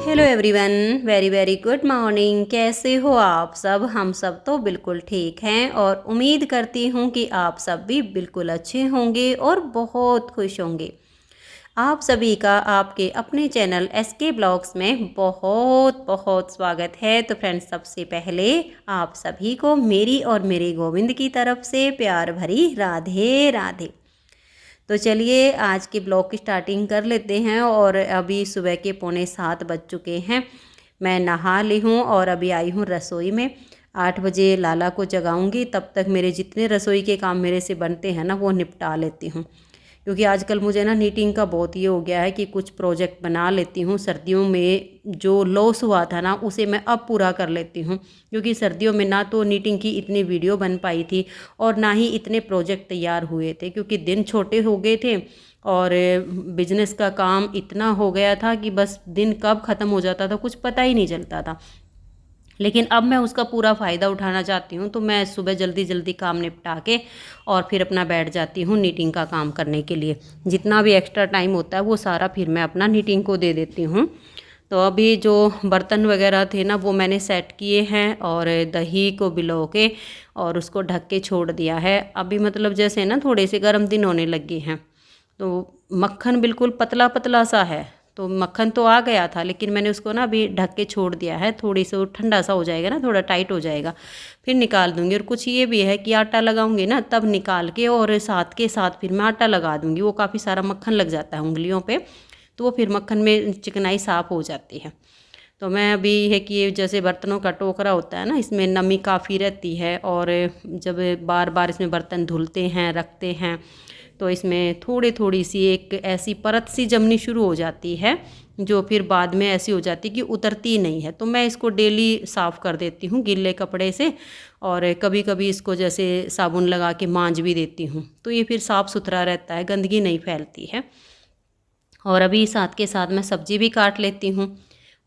Hello everyone, very very good morning. कैसे हो आप सब? हम सब तो बिल्कुल ठीक हैं और उम्मीद करती हूँ कि आप सब भी बिल्कुल अच्छे होंगे और बहुत खुश होंगे। आप सभी का आपके अपने चैनल एसके ब्लॉग्स में बहुत बहुत स्वागत है। तो फ्रेंड्स, सबसे पहले आप सभी को मेरी और मेरे गोविंद की तरफ से प्यार भरी राधे राधे। तो चलिए आज के ब्लॉग की स्टार्टिंग कर लेते हैं। और अभी सुबह के 6:45 बज चुके हैं। मैं नहा ली हूँ और अभी आई हूँ रसोई में। 8 बजे लाला को जगाऊंगी, तब तक मेरे जितने रसोई के काम मेरे से बनते हैं ना वो निपटा लेती हूँ। क्योंकि आजकल मुझे ना नीटिंग का बहुत ये हो गया है कि कुछ प्रोजेक्ट बना लेती हूँ। सर्दियों में जो लॉस हुआ था ना उसे मैं अब पूरा कर लेती हूँ। क्योंकि सर्दियों में ना तो नीटिंग की इतनी वीडियो बन पाई थी और ना ही इतने प्रोजेक्ट तैयार हुए थे, क्योंकि दिन छोटे हो गए थे और बिजनेस का काम इतना हो गया था कि बस दिन कब ख़त्म हो जाता था कुछ पता ही नहीं चलता था। लेकिन अब मैं उसका पूरा फ़ायदा उठाना चाहती हूँ, तो मैं सुबह जल्दी जल्दी काम निपटा के और फिर अपना बैठ जाती हूँ नीटिंग का काम करने के लिए। जितना भी एक्स्ट्रा टाइम होता है वो सारा फिर मैं अपना नीटिंग को दे देती हूँ। तो अभी जो बर्तन वगैरह थे ना वो मैंने सेट किए हैं और दही को भिगो के और उसको ढक के छोड़ दिया है। अभी मतलब जैसे ना थोड़े से गर्म दिन होने लगे हैं, तो मक्खन बिल्कुल पतला पतला सा है। तो मक्खन तो आ गया था, लेकिन मैंने उसको ना अभी ढक के छोड़ दिया है। थोड़ी सा ठंडा सा हो जाएगा ना, थोड़ा टाइट हो जाएगा, फिर निकाल दूंगी। और कुछ ये भी है कि आटा लगाऊंगी ना तब निकाल के और साथ के साथ फिर मैं आटा लगा दूंगी। वो काफ़ी सारा मक्खन लग जाता है उंगलियों पे, तो वो फिर मक्खन में चिकनाई साफ़ हो जाती है। तो मैं अभी है कि ये जैसे बर्तनों का टोकरा होता है ना, इसमें नमी काफ़ी रहती है और जब बार बार इसमें बर्तन धुलते हैं रखते हैं तो इसमें थोड़ी थोड़ी सी एक ऐसी परत सी जमनी शुरू हो जाती है, जो फिर बाद में ऐसी हो जाती है कि उतरती नहीं है। तो मैं इसको डेली साफ़ कर देती हूँ गीले कपड़े से, और कभी कभी इसको जैसे साबुन लगा के मांज भी देती हूँ, तो ये फिर साफ़ सुथरा रहता है, गंदगी नहीं फैलती है। और अभी साथ के साथ मैं सब्ज़ी भी काट लेती हूँ।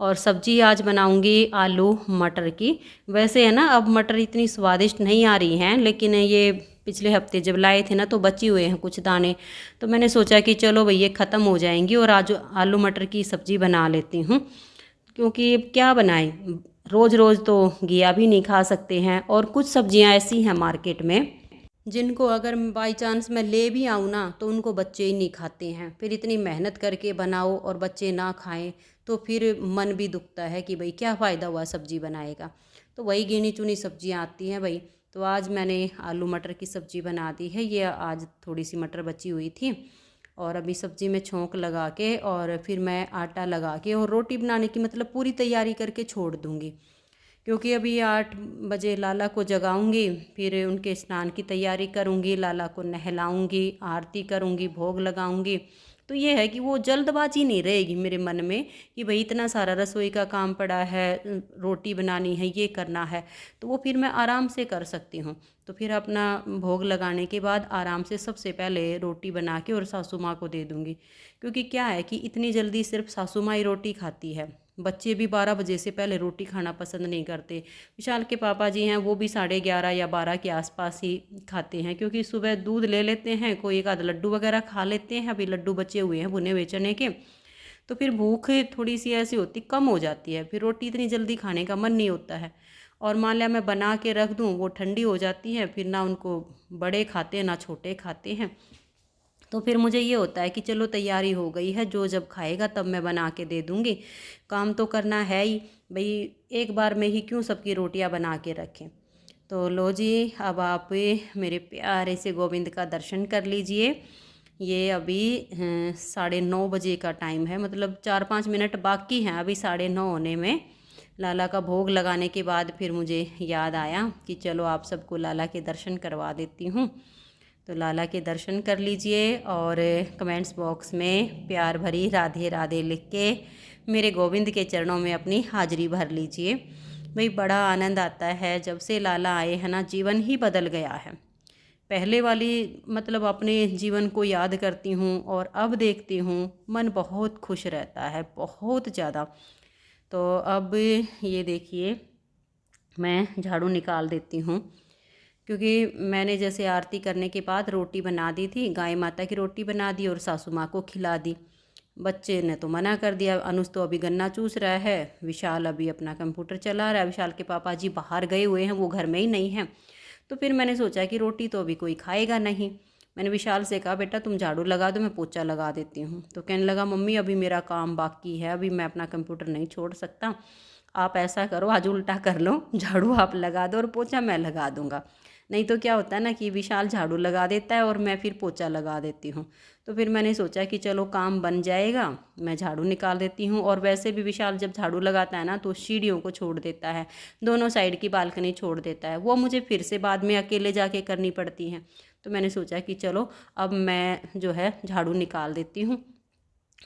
और सब्ज़ी आज बनाऊंगी आलू मटर की। वैसे है ना अब मटर इतनी स्वादिष्ट नहीं आ रही हैं, लेकिन ये पिछले हफ्ते जब लाए थे ना तो बची हुए हैं कुछ दाने, तो मैंने सोचा कि चलो भई ये ख़त्म हो जाएंगी और आज आलू मटर की सब्ज़ी बना लेती हूँ। क्योंकि अब क्या बनाएं, रोज़ रोज़ तो घिया भी नहीं खा सकते हैं। और कुछ सब्ज़ियाँ ऐसी हैं मार्केट में जिनको अगर बाई चांस मैं ले भी आऊँ ना तो उनको बच्चे ही नहीं खाते हैं। फिर इतनी मेहनत करके बनाओ और बच्चे ना खाएं तो फिर मन भी दुखता है कि भाई क्या फ़ायदा हुआ सब्ज़ी बनाएगा। तो वही गिनी चुनी सब्ज़ियाँ आती हैं भाई। तो आज मैंने आलू मटर की सब्ज़ी बना दी है। ये आज थोड़ी सी मटर बची हुई थी और अभी सब्ज़ी में छोंक लगा के और फिर मैं आटा लगा के और रोटी बनाने की मतलब पूरी तैयारी करके छोड़ दूँगी। क्योंकि अभी 8 बजे लाला को जगाऊंगी, फिर उनके स्नान की तैयारी करूंगी, लाला को नहलाऊंगी, आरती करूंगी, भोग लगाऊंगी। तो ये है कि वो जल्दबाजी नहीं रहेगी मेरे मन में कि भाई इतना सारा रसोई का काम पड़ा है, रोटी बनानी है, ये करना है। तो वो फिर मैं आराम से कर सकती हूँ। तो फिर अपना भोग लगाने के बाद आराम से सबसे पहले रोटी बना के और सासू माँ को दे दूँगी। क्योंकि क्या है कि इतनी जल्दी सिर्फ सासू माँ ही रोटी खाती है, बच्चे भी 12 बजे से पहले रोटी खाना पसंद नहीं करते। विशाल के पापा जी हैं वो भी 11:30 या 12 के आसपास ही खाते हैं, क्योंकि सुबह दूध ले लेते हैं, कोई एक आध लड्डू वगैरह खा लेते हैं। अभी लड्डू बचे हुए हैं भुने हुए चने के, तो फिर भूख थोड़ी सी ऐसी होती कम हो जाती है, फिर रोटी इतनी जल्दी खाने का मन नहीं होता है। और मान लिया मैं बना के रख दूँ वो ठंडी हो जाती है, फिर ना उनको बड़े खाते हैं ना छोटे खाते हैं। तो फिर मुझे ये होता है कि चलो तैयारी हो गई है, जो जब खाएगा तब मैं बना के दे दूँगी। काम तो करना है ही भाई, एक बार में ही क्यों सबकी रोटियां बना के रखें। तो लो जी, अब आप मेरे प्यारे से गोविंद का दर्शन कर लीजिए। ये अभी 9:30 बजे का टाइम है, मतलब 4-5 मिनट बाकी हैं अभी 9:30 होने में। लाला का भोग लगाने के बाद फिर मुझे याद आया कि चलो आप सबको लाला के दर्शन करवा देती हूँ। तो लाला के दर्शन कर लीजिए और कमेंट्स बॉक्स में प्यार भरी राधे राधे लिख के मेरे गोविंद के चरणों में अपनी हाजिरी भर लीजिए। भाई बड़ा आनंद आता है जब से लाला आए हैं ना, जीवन ही बदल गया है। पहले वाली मतलब अपने जीवन को याद करती हूँ और अब देखती हूँ मन बहुत खुश रहता है, बहुत ज़्यादा। तो अब ये देखिए मैं झाड़ू निकाल देती हूँ, क्योंकि मैंने जैसे आरती करने के बाद रोटी बना दी थी, गाय माता की रोटी बना दी और सासू माँ को खिला दी। बच्चे ने तो मना कर दिया। अनुज तो अभी गन्ना चूस रहा है, विशाल अभी अपना कंप्यूटर चला रहा है। विशाल के पापा जी बाहर गए हुए हैं, वो घर में ही नहीं हैं। तो फिर मैंने सोचा कि रोटी तो अभी कोई खाएगा नहीं। मैंने विशाल से कहा, बेटा तुम झाड़ू लगा दो, मैं पोछा लगा देती हूँ। तो कहने लगा, मम्मी अभी मेरा काम बाकी है, अभी मैं अपना कंप्यूटर नहीं छोड़ सकता। आप ऐसा करो, आज उल्टा कर लो, झाड़ू आप लगा दो और पोछा मैं लगा दूँगा। नहीं तो क्या होता है ना कि विशाल झाड़ू लगा देता है और मैं फिर पोछा लगा देती हूँ। तो फिर मैंने सोचा कि चलो काम बन जाएगा, मैं झाड़ू निकाल देती हूँ। और वैसे भी विशाल जब झाड़ू लगाता है ना तो सीढ़ियों को छोड़ देता है, दोनों साइड की बालकनी छोड़ देता है, वो मुझे फिर से बाद में अकेले जाके करनी पड़ती हैं। तो मैंने सोचा कि चलो अब मैं जो है झाड़ू निकाल देती हूँ,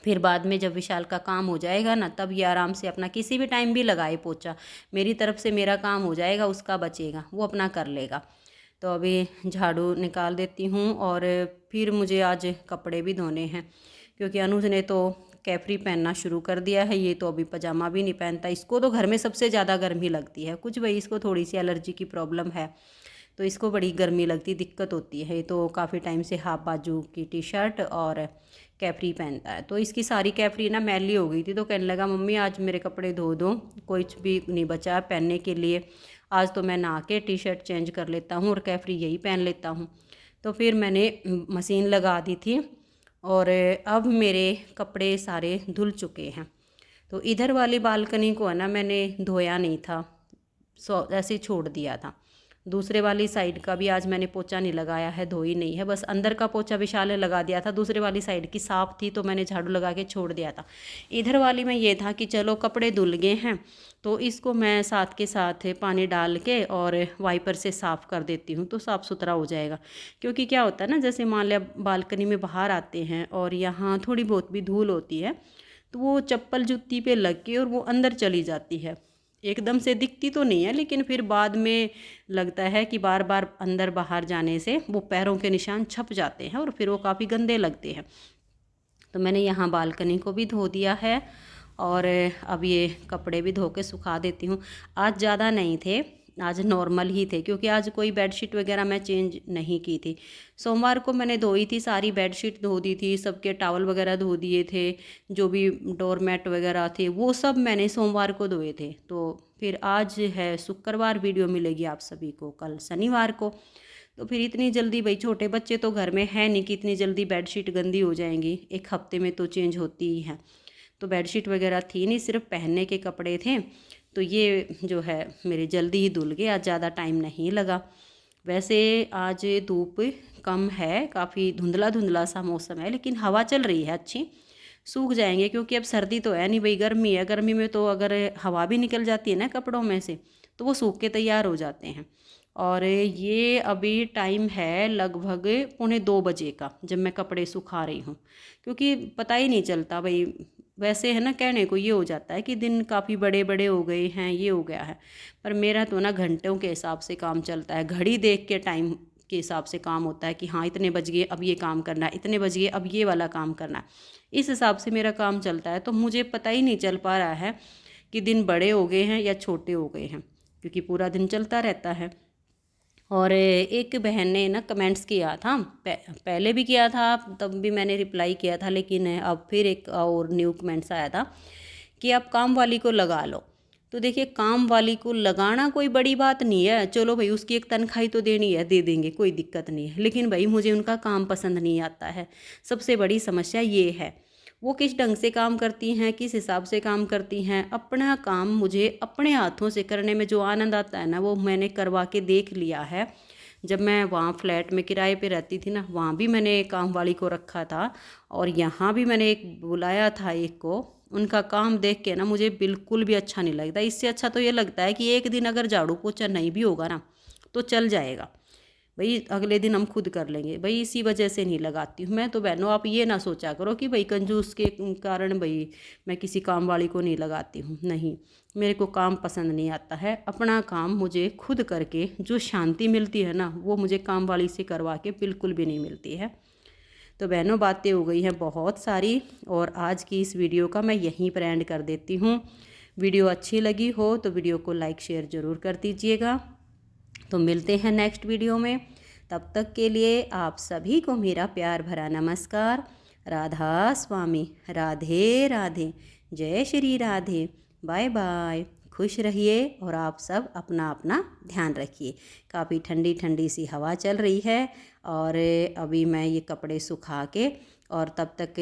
फिर बाद में जब विशाल का काम हो जाएगा ना तब ये आराम से अपना किसी भी टाइम भी लगाए पोछा। मेरी तरफ से मेरा काम हो जाएगा, उसका बचेगा, वो अपना कर लेगा। तो अभी झाड़ू निकाल देती हूँ। और फिर मुझे आज कपड़े भी धोने हैं, क्योंकि अनुज ने तो कैफ्री पहनना शुरू कर दिया है। ये तो अभी पजामा भी नहीं पहनता। इसको तो घर में सबसे ज़्यादा गर्मी लगती है, कुछ भाई इसको थोड़ी सी एलर्जी की प्रॉब्लम है, तो इसको बड़ी गर्मी लगती, दिक्कत होती है। तो काफ़ी टाइम से हाफ बाजू की टी शर्ट और कैफ्री पहनता है। तो इसकी सारी कैफ्री ना मैली हो गई थी, तो कहने लगा, मम्मी आज मेरे कपड़े धो दो, कुछ भी नहीं बचा पहनने के लिए, आज तो मैं नहा के टी शर्ट चेंज कर लेता हूँ और कैफ्री यही पहन लेता हूँ। तो फिर मैंने मशीन लगा दी थी और अब मेरे कपड़े सारे धुल चुके हैं। तो इधर वाली बालकनी को है ना मैंने धोया नहीं था, ऐसे ही छोड़ दिया था। दूसरे वाली साइड का भी आज मैंने पोछा नहीं लगाया है, धोई नहीं है, बस अंदर का पोछा विशाल ने लगा दिया था। दूसरे वाली साइड की साफ़ थी तो मैंने झाड़ू लगा के छोड़ दिया था। इधर वाली में ये था कि चलो कपड़े धुल गए हैं तो इसको मैं साथ के साथ पानी डाल के और वाइपर से साफ़ कर देती हूँ, तो साफ़ सुथरा हो जाएगा। क्योंकि क्या होता है ना, जैसे मान लिया बालकनी में बाहर आते हैं और यहाँ थोड़ी बहुत भी धूल होती है तो वो चप्पल जूती पे लग के और वो अंदर चली जाती है। एकदम से दिखती तो नहीं है, लेकिन फिर बाद में लगता है कि बार बार अंदर बाहर जाने से वो पैरों के निशान छप जाते हैं और फिर वो काफ़ी गंदे लगते हैं। तो मैंने यहाँ बालकनी को भी धो दिया है और अब ये कपड़े भी धो के सुखा देती हूँ। आज ज़्यादा नहीं थे, आज नॉर्मल ही थे, क्योंकि आज कोई बेडशीट वगैरह मैं चेंज नहीं की थी। सोमवार को मैंने धोई थी, सारी बेडशीट धो दी थी, सबके टॉवल वगैरह धो दिए थे, जो भी डोरमेट वगैरह थे वो सब मैंने सोमवार को धोए थे। तो फिर आज है शुक्रवार, वीडियो मिलेगी आप सभी को कल शनिवार को। तो फिर इतनी जल्दी, भाई छोटे बच्चे तो घर में है नहीं कि इतनी जल्दी बेडशीट गंदी हो जाएंगी, एक हफ्ते में तो चेंज होती ही है। तो बेडशीट वगैरह थी नहीं, सिर्फ पहनने के कपड़े थे। तो ये जो है मेरे जल्दी ही धुल गए, आज ज़्यादा टाइम नहीं लगा। वैसे आज धूप कम है, काफ़ी धुंधला धुंधला सा मौसम है, लेकिन हवा चल रही है अच्छी। सूख जाएंगे क्योंकि अब सर्दी तो है नहीं भाई, गर्मी है। गर्मी में तो अगर हवा भी निकल जाती है ना कपड़ों में से तो वो सूख के तैयार हो जाते हैं। और ये अभी टाइम है लगभग 1:45 का, जब मैं कपड़े सुखा रही हूँ, क्योंकि पता ही नहीं चलता भाई। वैसे है ना, कहने को ये हो जाता है कि दिन काफ़ी बड़े बड़े हो गए हैं, ये हो गया है, पर मेरा तो ना घंटों के हिसाब से काम चलता है, घड़ी देख के टाइम के हिसाब से काम होता है कि हाँ इतने बज गए अब ये काम करना है, इतने बज गए अब ये वाला काम करना है, इस हिसाब से मेरा काम चलता है। तो मुझे पता ही नहीं चल पा रहा है कि दिन बड़े हो गए हैं या छोटे हो गए हैं, क्योंकि पूरा दिन चलता रहता है। और एक बहन ने ना कमेंट्स किया था, पहले भी किया था तब भी मैंने रिप्लाई किया था, लेकिन अब फिर एक और न्यू कमेंट्स आया था कि आप काम वाली को लगा लो। तो देखिए, काम वाली को लगाना कोई बड़ी बात नहीं है, चलो भाई उसकी एक तनख्वाही तो देनी है, दे देंगे, कोई दिक्कत नहीं है। लेकिन भाई मुझे उनका काम पसंद नहीं आता है, सबसे बड़ी समस्या ये है। वो किस ढंग से काम करती हैं, किस हिसाब से काम करती हैं, अपना काम मुझे अपने हाथों से करने में जो आनंद आता है ना, वो मैंने करवा के देख लिया है। जब मैं वहाँ फ्लैट में किराए पे रहती थी ना, वहाँ भी मैंने काम वाली को रखा था और यहाँ भी मैंने एक बुलाया था एक को। उनका काम देख के ना मुझे बिल्कुल भी अच्छा नहीं लगता। इससे अच्छा तो ये लगता है कि एक दिन अगर झाड़ू पोछा नहीं भी होगा ना तो चल जाएगा भाई, अगले दिन हम खुद कर लेंगे भाई। इसी वजह से नहीं लगाती हूँ मैं। तो बहनों, आप ये ना सोचा करो कि भाई कंजूस के कारण भाई मैं किसी काम वाली को नहीं लगाती हूँ, नहीं, मेरे को काम पसंद नहीं आता है। अपना काम मुझे खुद करके जो शांति मिलती है ना, वो मुझे काम वाली से करवा के बिल्कुल भी नहीं मिलती है। तो बहनों, बातें हो गई हैं बहुत सारी और आज की इस वीडियो का मैं यहीं पर एंड कर देती हूँ। वीडियो अच्छी लगी हो तो वीडियो को लाइक शेयर ज़रूर कर दीजिएगा। तो मिलते हैं नेक्स्ट वीडियो में, तब तक के लिए आप सभी को मेरा प्यार भरा नमस्कार। राधा स्वामी, राधे राधे, जय श्री राधे, बाय बाय। खुश रहिए और आप सब अपना अपना ध्यान रखिए। काफ़ी ठंडी ठंडी सी हवा चल रही है और अभी मैं ये कपड़े सुखा के और तब तक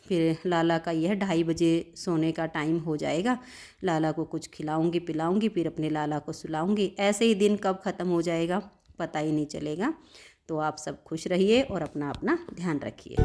फिर लाला का यह 2:30 बजे सोने का टाइम हो जाएगा। लाला को कुछ खिलाऊंगी पिलाऊंगी, फिर अपने लाला को सुलाऊंगी। ऐसे ही दिन कब ख़त्म हो जाएगा पता ही नहीं चलेगा। तो आप सब खुश रहिए और अपना अपना ध्यान रखिए।